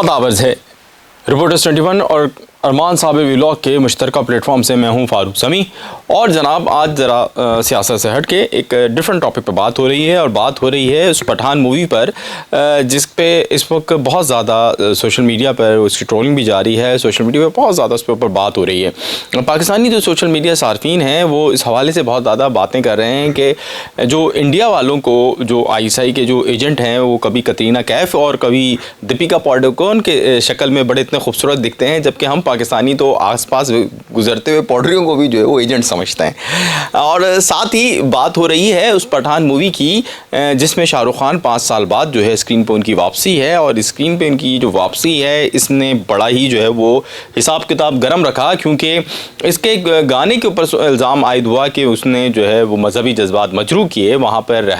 अदावज़ है। रिपोर्टर्स 21 और अरमान साहब व्लॉग के मुश्तरका प्लेटफॉर्म से मैं हूं फारूक समी। और जनाब आज ज़रा सियासत से हट के एक डिफरेंट टॉपिक पर बात हो रही है, और बात हो रही है उस पठान मूवी पर जिस पे इस वक्त बहुत ज़्यादा सोशल मीडिया पर उसकी ट्रोलिंग भी जारी है। सोशल मीडिया पर बहुत ज़्यादा उस पर ऊपर बात हो रही है। पाकिस्तानी जो सोशल मीडिया सार्फिन हैं वो इस हवाले से बहुत ज़्यादा बातें कर रहे हैं कि जो इंडिया वालों को जो ISI के जो एजेंट हैं वो कभी कतरीना कैफ और कभी दीपिका पादुकोण के शक्ल में बड़े इतने खूबसूरत दिखते हैं, जबकि हम पाकिस्तानी तो आसपास गुजरते हुए पौडरियों को भी जो है वो एजेंट समझते हैं। और साथ ही बात हो रही है उस पठान मूवी की जिसमें शाहरुख खान 5 साल बाद जो है स्क्रीन पे उनकी वापसी है, और स्क्रीन पे उनकी जो वापसी है इसने बड़ा ही जो है वो हिसाब किताब गर्म रखा, क्योंकि इसके गाने के ऊपर इल्ज़ाम आयद हुआ कि उसने जो है वो मजहबी जज्बात मजरूह किए वहाँ पर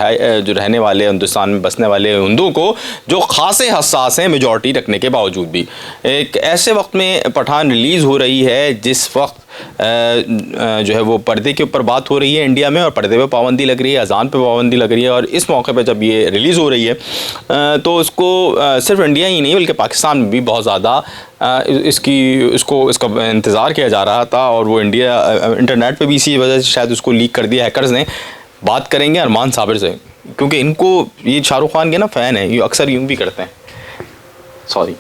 जो रहने वाले हिंदुस्तान में बसने वाले हिंदुओं को, जो खासे हसास हैं मेजॉरिटी रखने के बावजूद भी। एक ऐसे वक्त में पठान रिलीज़ हो रही है जिस वक्त जो है वो पर्दे के ऊपर बात हो रही है इंडिया में, और पर्दे पे पाबंदी लग रही है, अजान पे पाबंदी लग रही है। और इस मौके पे जब ये रिलीज़ हो रही है तो उसको सिर्फ इंडिया ही नहीं बल्कि पाकिस्तान में भी बहुत ज़्यादा इसका इंतज़ार किया जा रहा था, और वो इंटरनेट पे भी इसी वजह से शायद उसको लीक कर दिया हैकर्स ने। बात करेंगे अरमान साबिर से, क्योंकि इनको ये शाहरुख खान के ना फ़ैन है, ये अक्सर यूँ भी करते हैं। सॉरी,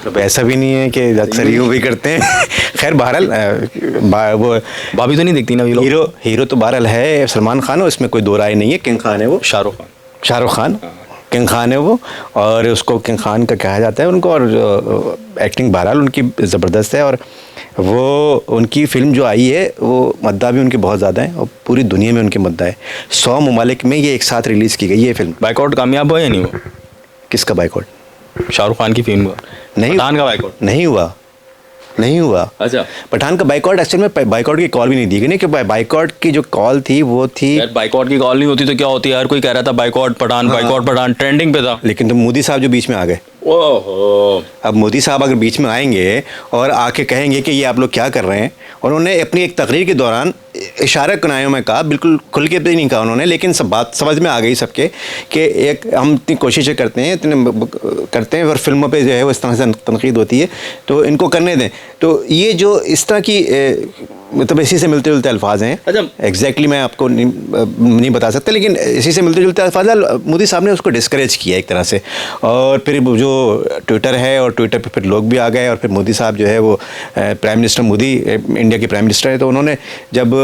तो ऐसा भी नहीं है कि अक्सर यूँ भी करते हैं। खैर बहरहाल वो भाभी तो नहीं दिखती ना, हीरो तो बहरहाल है सलमान खान, उसमें कोई दो राय नहीं है। किंग खान है वो, शाहरुख खान किंग खान है वो, और उसको किंग खान का कहा जाता है उनको। और एक्टिंग बहरहाल उनकी ज़बरदस्त है, और वो उनकी फ़िल्म जो आई है वो मद्दा भी उनके बहुत ज़्यादा है, और पूरी दुनिया में उनके मद्दा है। 100 ममालिक में ये एक साथ रिलीज़ की गई है फिल्म। बाइकआउट कामयाब हुआ या नहीं हुआ? किसका बाइकआउट? शाहरुख खान की फिल्म का नहीं, पठान का बाइकआउट नहीं हुआ। अच्छा, पठान का बाइकआउट एक्चुअल में बाइकआउट की कॉल भी नहीं दी गई, नहीं कि बाइकआउट की जो कॉल थी वो थी। यार बाइकआउट की कॉल नहीं होती तो क्या होती है? हर कोई कह रहा था boycott Pathaan, boycott Pathaan trending पे था। लेकिन तो मोदी साहब जो बीच में आ गए। ओहो, अब मोदी साहब अगर बीच में आएंगे और आके कहेंगे कि ये आप लोग क्या कर रहे हैं, और उन्होंने अपनी एक तकरीर के दौरान इशारा कनायों में कहा, बिल्कुल खुल के भी नहीं कहा उन्होंने, लेकिन सब बात समझ में आ गई सबके कि एक हम इतनी कोशिशें करते हैं और फिल्मों पे जो है वो इस तरह से तनकीद होती है, तो इनको करने दें। तो ये जो इस तरह की मतलब इसी से मिलते जुलते अल्फाज हैं। अच्छा, एग्जैक्टली मैं आपको नहीं बता सकता, लेकिन इसी से मिलते जुलते अल्फाज मोदी साहब ने उसको डिस्करेज किया एक तरह से। और फिर जो ट्विटर है, और ट्विटर पे फिर लोग भी आ गए, और फिर मोदी साहब जो है वो प्राइम मिनिस्टर मोदी इंडिया के प्राइम मिनिस्टर है, तो उन्होंने जब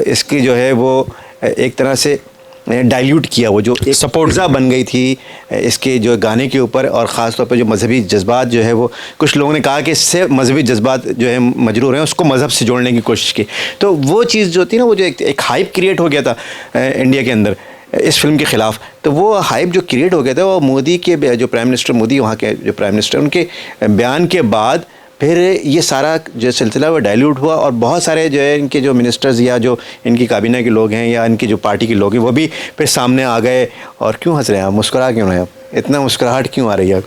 इसकी जो है वो एक तरह से डाइल्यूट किया, वो जो एक सपोर्टजा बन गई थी इसके जो गाने के ऊपर, और ख़ास तौर पे जो मजहबी जज्बात जो है वो कुछ लोगों ने कहा कि इससे मजहबी जज्बात जो है मजरूर हैं, उसको मज़हब से जोड़ने की कोशिश की। तो वो चीज़ जो थी ना, वो जो एक हाइप क्रिएट हो गया था इंडिया के अंदर इस फिल्म के ख़िलाफ़, तो वो हाइप जो क्रिएट हो गया था वो मोदी के जो प्राइम मिनिस्टर मोदी, वहाँ के जो प्राइम मिनिस्टर, उनके बयान के बाद फिर ये सारा जो सिलसिला वो डाइल्यूट हुआ, और बहुत सारे जो है इनके जो मिनिस्टर्स या जो इनकी काबीना के लोग हैं या इनकी जो पार्टी के लोग हैं वो भी फिर सामने आ गए। और क्यों हंस रहे हैं आप? मुस्कुरा क्यों रहे हैं आप? इतना मुस्कुराहट क्यों आ रही है?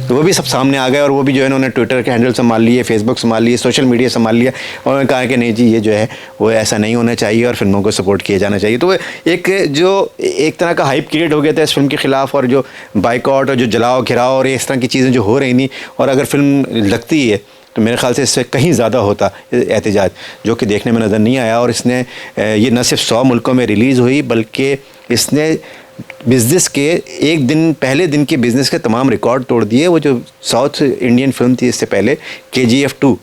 तो वो भी सब सामने आ गए, और वो भी जो है उन्होंने ट्विटर के हैंडल संभाल लिए, फेसबुक संभाल लिए, सोशल मीडिया संभाल लिया, और उन्होंने कहा कि नहीं जी ये जो है वो ऐसा नहीं होना चाहिए और फिल्मों को सपोर्ट किया जाना चाहिए। तो एक तरह का हाइप क्रिएट हो गया था इस फिल्म के ख़िलाफ़, और जो बाइकआउट और जो जलाओ घिराओ और इस तरह की चीज़ें जो हो रही थी, और अगर फिल्म लगती है तो मेरे ख़्याल से इससे कहीं ज़्यादा होता एहतजाज, जो कि देखने में नज़र नहीं आया। और इसने ये न सिर्फ 100 मुल्कों में रिलीज़ हुई, बल्कि इसने बिज़नेस के पहले दिन के बिज़नेस के तमाम रिकॉर्ड तोड़ दिए। वो जो साउथ इंडियन फिल्म थी इससे पहले KGF 2,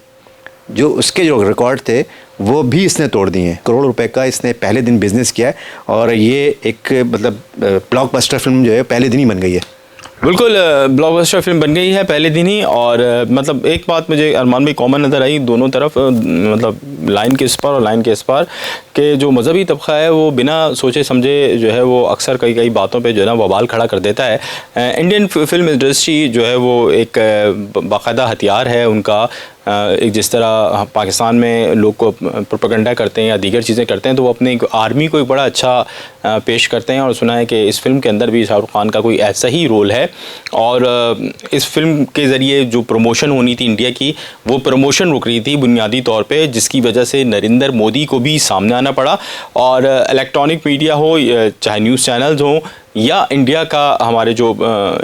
जो उसके जो रिकॉर्ड थे वो भी इसने तोड़ दिए हैं। करोड़ रुपए का इसने पहले दिन बिज़नेस किया है, और ये एक मतलब ब्लॉकबस्टर फिल्म जो है पहले दिन ही बन गई है। बिल्कुल ब्लॉकबस्टर फिल्म बन गई है पहले दिन ही। और मतलब एक बात मुझे अरमान भाई कॉमन नज़र आई दोनों तरफ, मतलब लाइन के इस पार और लाइन के इस पार, कि जो मजहबी तबका है वो बिना सोचे समझे जो है वो अक्सर कई बातों पे जो है ना बवाल खड़ा कर देता है। इंडियन फिल्म इंडस्ट्री जो है वो एक बाकायदा हथियार है उनका। एक जिस तरह पाकिस्तान में लोग को प्रोपेगेंडा करते हैं या दीगर चीज़ें करते हैं, तो वो अपने आर्मी को एक बड़ा अच्छा पेश करते हैं। और सुना है कि इस फिल्म के अंदर भी शाहरुख खान का कोई ऐसा ही रोल है, और इस फिल्म के ज़रिए जो प्रमोशन होनी थी इंडिया की, वो प्रमोशन रुक रही थी बुनियादी तौर पे, जिसकी वजह से नरेंद्र मोदी को भी सामने आना पड़ा। और इलेक्ट्रॉनिक मीडिया हो चाहे न्यूज़ चैनल्स हों, या इंडिया का हमारे जो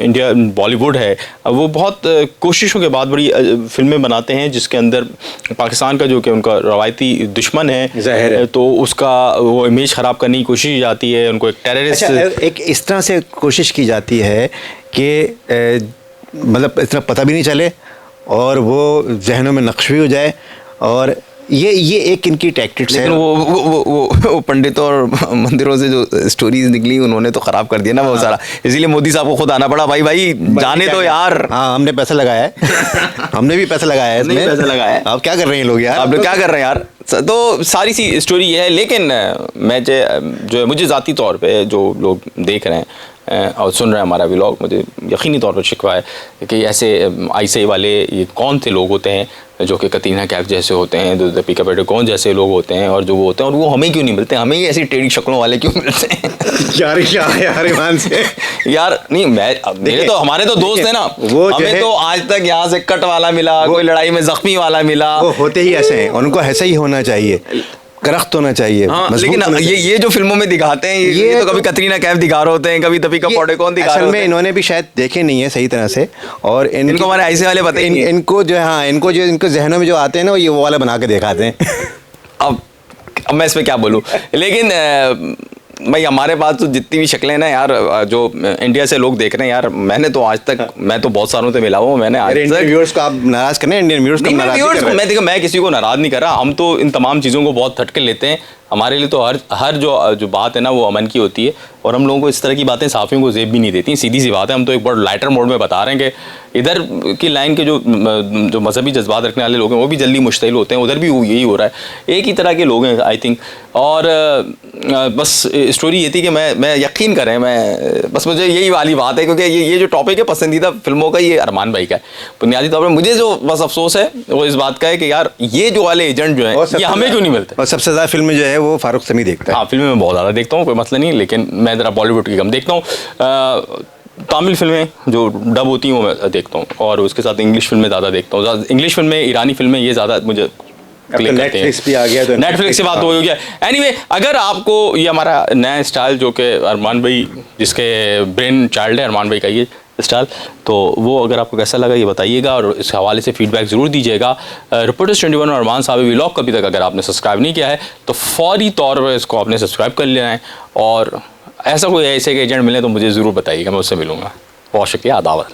इंडिया बॉलीवुड है वो बहुत कोशिशों के बाद बड़ी फिल्में बनाते हैं जिसके अंदर पाकिस्तान का जो कि उनका रवायती दुश्मन ज़ाहिर है। तो उसका वो इमेज ख़राब करने की कोशिश की जाती है, उनको एक टेररिस्ट एक इस तरह से कोशिश की जाती है कि मतलब इतना पता भी नहीं चले और वो जहनों में नक्श भी हो जाए, और ये एक इनकी टैक्टिक्स है। लेकिन वो पंडितों और मंदिरों से जो स्टोरीज निकली उन्होंने तो ख़राब कर दिया ना बहुत सारा, इसीलिए मोदी साहब को खुद आना पड़ा। भाई जाने तो यार। हाँ, हमने पैसा लगाया है हमने भी पैसा लगाया है इसमें। पैसा लगाया है। आप क्या कर रहे हैं लोग यार, आप लोग क्या कर रहे हैं यार। तो सारी सी स्टोरी ये है। लेकिन मैं जो है मुझे ज़ाती तौर पे जो लोग देख रहे हैं और सुन रहे हैं हमारा व्लॉग, मुझे यकीनी तौर पर शिकवा है कि ऐसे आईसीआई वाले ये कौन से लोग होते हैं जो कि कतरीना कैफ जैसे होते हैं, दीपिका पादुकोण जैसे लोग होते हैं, और जो वो होते हैं, और वो हमें क्यों नहीं मिलते, हमें ही ऐसी टेढ़ी शक्लों वाले क्यों मिलते हैं। यार क्या है यार ईमान से यार नहीं, मेरे तो हमारे तो दोस्त है ना, वो हमें तो आज तक यहाँ से कट वाला मिला, कोई लड़ाई में जख्मी वाला मिला। वो होते ही ऐसे हैं, उनको ऐसा ही होना चाहिए, करख्त होना चाहिए। हाँ, लेकिन ये जो फिल्मों में दिखाते हैं ये तो कभी कतरीना कैफ दिखा रहे होते हैं, कभी दीपिका पादुकोण दिखा रहे होते हैं। इन्होंने भी शायद देखे नहीं है सही तरह से, और इनको हमारे ऐसे वाले पता ही नहीं है। इनको जो है, हाँ, इनको जो इनको जहनों में जो आते हैं ना, वो वाला बना के दिखाते हैं। अब मैं इस पे क्या बोलूँ, लेकिन भाई हमारे पास तो जितनी भी शक्लें ना यार, जो इंडिया से लोग देख रहे हैं यार, मैंने तो आज तक, मैं तो बहुत सारों से मिला हूँ, मैंने आज तक व्यूअर्स को आप नाराज करने, इंडियन व्यूअर्स को नाराज नहीं कर रहे। मैं देखो, मैं किसी को नाराज नहीं कर रहा, हम तो इन तमाम चीज़ों को बहुत हटके लेते हैं। हमारे लिए तो हर जो बात है ना वो अमन की होती है, और हम लोगों को इस तरह की बातें साफियों को जेब भी नहीं देती। सीधी सी बात है, हम तो एक बहुत लाइटर मोड में बता रहे हैं कि इधर की लाइन के जो मजहबी जज्बात रखने वाले लोग हैं वो भी जल्दी मुश्तिल होते हैं, उधर भी यही हो रहा है। एक ही तरह के लोग हैं आई थिंक। और बस स्टोरी ये थी कि मैं यकीन करें, मैं बस मुझे यही वाली बात है, क्योंकि ये जो टॉपिक है पसंदीदा फिल्मों का, ये अरमान भाई का है बुनियादी तौर पर। मुझे जो बस अफसोस है वो इस बात का है कि यार ये जो वाले एजेंट जो है ये हमें क्यों नहीं मिलते। और सबसे ज़्यादा फिल्में जो है वो फारूक समी देखता है। हाँ, फिल्में मैं बहुत ज़्यादा देखता हूँ, कोई मसला नहीं, लेकिन मैं ज़रा बॉलीवुड की कम देखता हूँ। तमिल फिल्में जो डब होती हैं वो मैं देखता हूँ, और उसके साथ इंग्लिश फिल्में ज़्यादा देखता हूँ। इंग्लिश फिल्में, ईरानी फिल्में, ये ज़्यादा मुझे नेटफ्लिक्स भी आ गया, तो नेटफ्लिक्स से बात हो गया। एनीवे, अगर आपको ये हमारा नया स्टाइल जो कि अरमान भाई, जिसके ब्रेन चाइल्ड है अरमान भाई का ये स्टाइल, तो वो अगर आपको कैसा लगा ये बताइएगा, और इस हवाले से फीडबैक ज़रूर दीजिएगा। रिपोर्टर्स 21 और अरमान साहब व्लॉग को अभी तक अगर आपने सब्सक्राइब नहीं किया है तो फौरी तौर पर इसको आपने सब्सक्राइब कर लेना है, और ऐसा कोई ऐसे एजेंट मिले तो मुझे ज़रूर बताइएगा, मैं उससे मिलूँगा। बहुत शुक्रिया, आदाब।